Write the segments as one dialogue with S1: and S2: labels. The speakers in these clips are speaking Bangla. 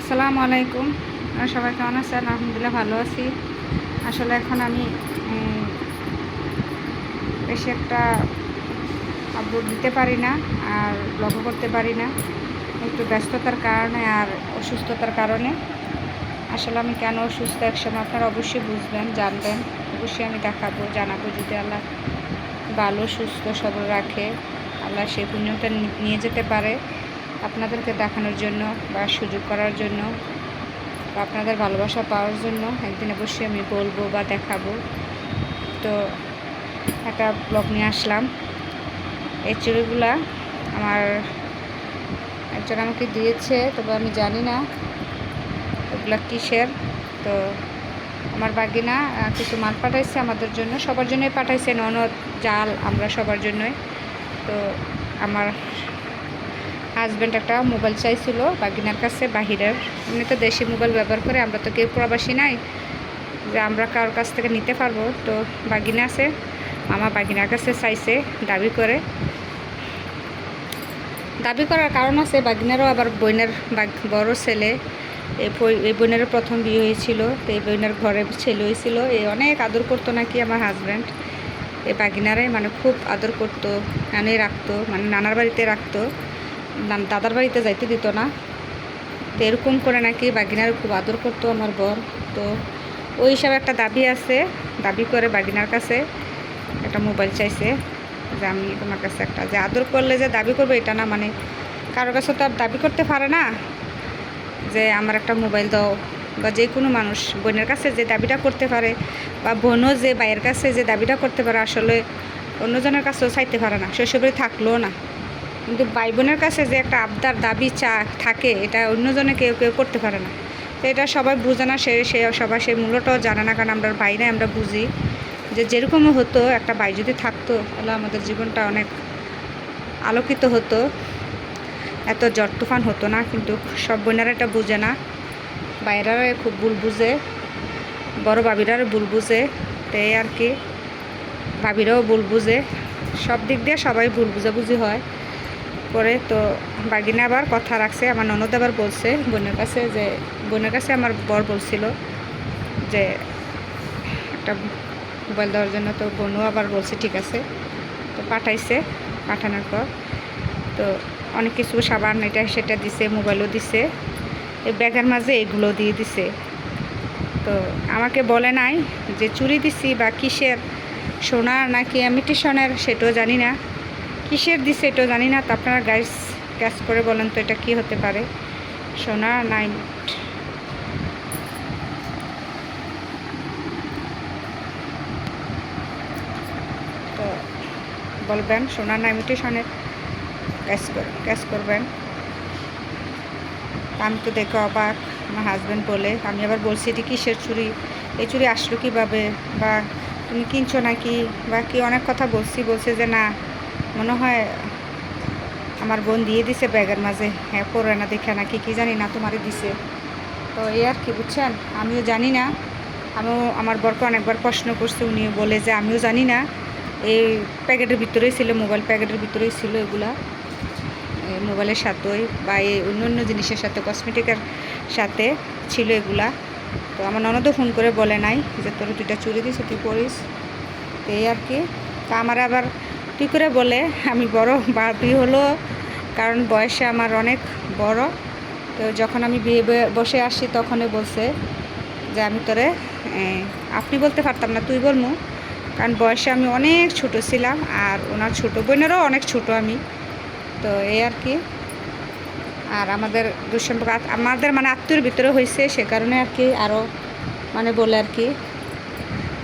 S1: আসসালামু আলাইকুম। সবাই কেমন আছেন? আলহামদুলিল্লাহ ভালো আছি। আসলে এখন আমি বেশি একটা আপলোড দিতে পারি না, আর ব্লগও করতে পারি না, একটু ব্যস্ততার কারণে আর অসুস্থতার কারণে। আসলে আমি কেন অসুস্থ একসময় আপনারা অবশ্যই বুঝবেন, জানবেন, অবশ্যই আমি দেখাবো, জানাবো। যদি আল্লাহ ভালো সুস্থ সবল রাখে, আল্লাহ সেই পুণ্যটা নিয়ে যেতে পারে আপনাদেরকে দেখানোর জন্য বা সুযোগ করার জন্য বা আপনাদের ভালোবাসা পাওয়ার জন্য, একদিন অবশ্যই আমি বলবো বা দেখাবো। তো একটা ব্লগ নিয়ে আসলাম। এই চুড়িগুলা আমার একজন আমাকে দিয়েছে, তবে আমি জানি না ওগুলা কিসের। তো আমার বাগিনা কিছু মাল পাঠাইছে আমাদের জন্য, সবার জন্যই পাঠাইছে, ননদ জাল আমরা সবার জন্যই। তো আমার হাজব্যান্ড একটা মোবাইল চাইছিল বাগিনার কাছে, বাহিরের। এমনি তো দেশি মোবাইল ব্যবহার করে, আমরা তো কেউ প্রবাসী নাই যে আমরা কারোর কাছ থেকে নিতে পারবো। তো বাগিনা আছে, আমার বাগিনার কাছে চাইছে দাবি করার কারণ আছে। বাগিনারও আবার বোনের বড় ছেলে, এই বোনেরও প্রথম বিয়ে হয়েছিল। তো এই বোনের ঘরে ছেলে হয়েছিল, এই অনেক আদর করতো নাকি আমার হাজব্যান্ড। এই বাগিনারে মানে খুব আদর করতো, এনে রাখতো, মানে নানার বাড়িতে রাখতো, দাদার বাড়িতে যাইতে দিত না। তো এরকম করে নাকি বাগিনার খুব আদর করতো আমার বর। তো ওই হিসাবে একটা দাবি আছে, দাবি করে বাগিনার কাছে একটা মোবাইল চাইছে যে আমি তোমার কাছে একটা, যে আদর করলে যে দাবি করবে এটা না, মানে কারোর কাছে তো আর দাবি করতে পারে না যে আমার একটা মোবাইল দাও। বা যে কোনো মানুষ বোনের কাছে যে দাবিটা করতে পারে, বা বোনও যে ভাইয়ের কাছে যে দাবিটা করতে পারে, আসলে অন্যজনের কাছেও চাইতে পারে না, শ্বশুরবাড়ি থাকলেও না। কিন্তু ভাই বোনের কাছে যে একটা আবদার দাবি থাকে, এটা অন্যজনে কেউ কেউ করতে পারে না। তো এটা সবাই বুঝে না, সবাই সেই মূল্যটাও জানে না, কারণ আমরা ভাই নাই, আমরা বুঝি যে যেরকমও হতো একটা ভাই যদি থাকতো তাহলে আমাদের জীবনটা অনেক আলোকিত হতো, এত ঝড় তুফান হতো না। কিন্তু সব বোনেরা এটা বুঝে না, বাইরেরা খুব ভুল বুঝে, বড় ভাবিরাও ভুল বুঝে। তো এই আর কি, ভাবিরাও ভুল বুঝে, সব দিক দিয়ে সবাই ভুল বুঝাবুঝি হয় পরে। তো বাগিনা আবার কথা রাখছে, আমার ননদ আবার বলছে বোনের কাছে, যে বোনের কাছে আমার বর বলছিল যে একটা মোবাইল দেওয়ার জন্য। তো বোনও আবার বলছে ঠিক আছে। তো পাঠাইছে, পাঠানোর পর তো অনেক কিছু সাবান এটা সেটা দিছে, মোবাইলও দিছে, এই ব্যাগের মাঝে এগুলো দিয়ে দিছে। তো আমাকে বলে নাই যে চুরি দিছি বা কিসের, সোনার নাকি ইমিটেশনের সেটাও জানি না, কিসের দিছে এটাও জানি না। তো আপনারা গাইস গ্যাস করে বলেন তো এটা কি হতে পারে, সোনা না তো বলবেন সোনা না ইমিটেশনের, গ্যাস করবেন। আমি তো দেখে অবাক, আমার হাজব্যান্ড বলে, আমি আবার বলছি এটি কিসের চুরি, এই চুরি আসলো কীভাবে, বা তুমি কিনছো নাকি, বা কি অনেক কথা বলছে যে না, মনে হয় আমার বোন দিয়ে দিছে ব্যাগের মাঝে, হ্যাঁ পরে না দেখে নাকি কি জানি না তোমারই দিছে। তো এই আর কি, বুঝছেন, আমিও জানি না। আমিও আমার বরকে অনেকবার প্রশ্ন করছি, উনিও বলে যে আমিও জানি না, এই প্যাকেটের ভিতরেই ছিল, মোবাইল প্যাকেটের ভিতরেই ছিল এগুলা, মোবাইলের সাথেই বা এই অন্য অন্য জিনিসের সাথে, কসমেটিকের সাথে ছিল এগুলা। তো আমার ননদও ফোন করে বলে নাই যে তোর দুইটা চুরি দিছে তুই পড়িস। তো এই আর কি। তা আমার আবার তুই করে বলে, আমি বড় বাপি হলো, কারণ বয়সে আমার অনেক বড়। তো যখন আমি বিয়ে বসে আসি তখনই বলছে যে আমি তোরে আপনি বলতে পারতাম না, তুই বলমু, কারণ বয়সে আমি অনেক ছোট ছিলাম, আর ওনার ছোটো বোনেরও অনেক ছোট আমি। তো এই আর কি। আর আমাদের দুঃসম্পর্ক আমাদের মানে আত্মীয়র ভিতরে হয়েছে, সে কারণে আর কি আরও মানে বলে আর কি।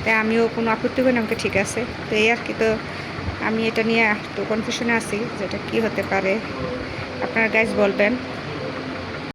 S1: তাই আমিও কোনো আপত্তি করি না, আমাকে ঠিক আছে। তো এই আর কি। তো আমি এটা নিয়ে একটু কনফিউশনে আছি যেটা কি হতে পারে, আপনারা গাইজ বলবেন।